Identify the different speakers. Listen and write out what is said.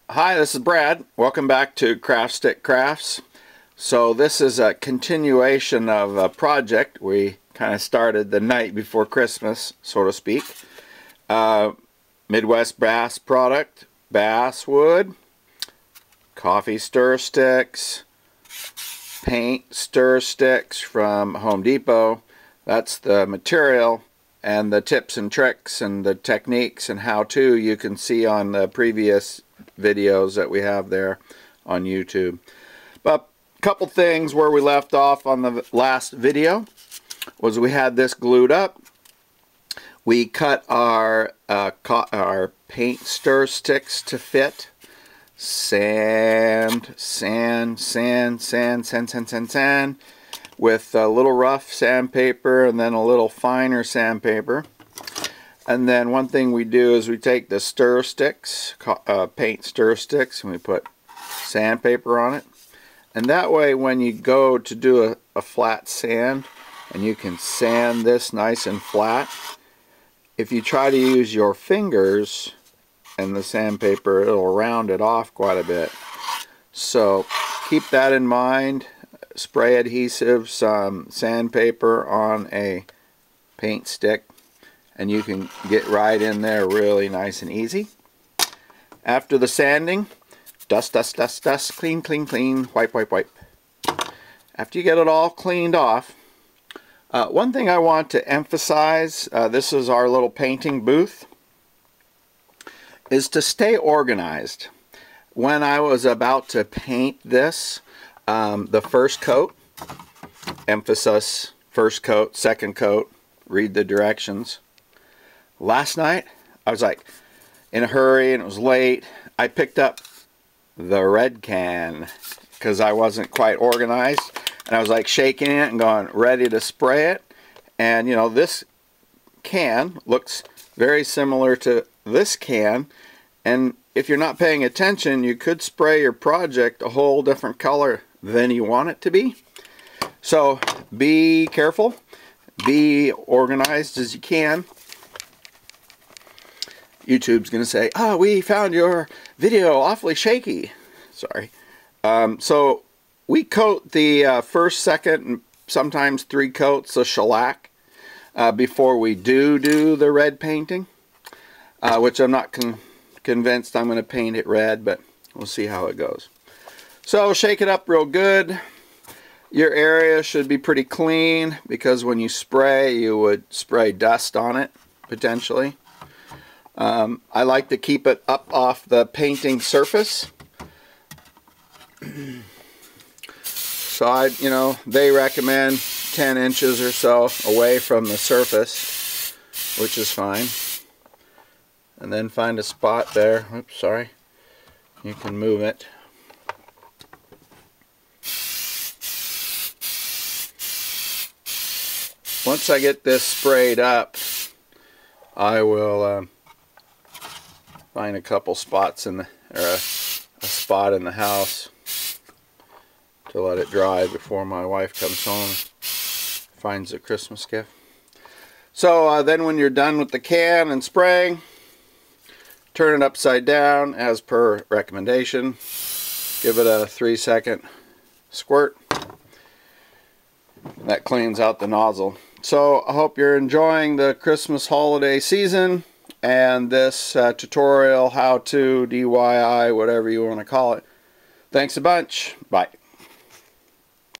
Speaker 1: Hi, this is Brad. Welcome back to Craft Stick Crafts. So this is a continuation of a project we kind of started the night before Christmas, so to speak. Midwest Bass product, Basswood, coffee stir sticks, paint stir sticks from Home Depot. That's the material, and the tips and tricks and the techniques and how-to you can see on the previous videos that we have there on YouTube. But a couple things where we left off on the last video was we had this glued up. We cut our paint stir sticks to fit. Sand with a little rough sandpaper and then a little finer sandpaper. And then one thing we do is we take the stir sticks, paint stir sticks, and we put sandpaper on it. And that way when you go to do a flat sand, and you can sand this nice and flat, if you try to use your fingers and the sandpaper, it'll round it off quite a bit. So keep that in mind. Spray adhesive, some sandpaper on a paint stick, and you can get right in there really nice and easy. After the sanding, dust, dust, dust, dust, clean, clean, clean, wipe, wipe, wipe. After you get it all cleaned off, one thing I want to emphasize, this is our little painting booth, is to stay organized. When I was about to paint this, the first coat, emphasis, first coat, second coat, read the directions. Last night, I was like in a hurry and it was late. I picked up the red can because I wasn't quite organized, and I was like shaking it and going ready to spray it. And you know, this can looks very similar to this can, and if you're not paying attention, you could spray your project a whole different color than you want it to be. So be careful, be organized as you can. YouTube's gonna say, "Oh, we found your video awfully shaky." Sorry. So we coat the first, second, and sometimes 3 coats of shellac before we do the red painting, which I'm not convinced I'm going to paint it red, but we'll see how it goes. So shake it up real good. Your area should be pretty clean, because when you spray, you would spray dust on it potentially. I like to keep it up off the painting surface. So they recommend 10 inches or so away from the surface, which is fine. And then find a spot there. Oops, sorry. You can move it. Once I get this sprayed up, I will find a couple spots in the, or a spot in the house to let it dry before my wife comes home and finds a Christmas gift. So then when you're done with the can and spraying, turn it upside down as per recommendation. Give it a 3-second squirt. And that cleans out the nozzle. So I hope you're enjoying the Christmas holiday season and this tutorial, how to, DIY, whatever you want to call it. Thanks a bunch. Bye.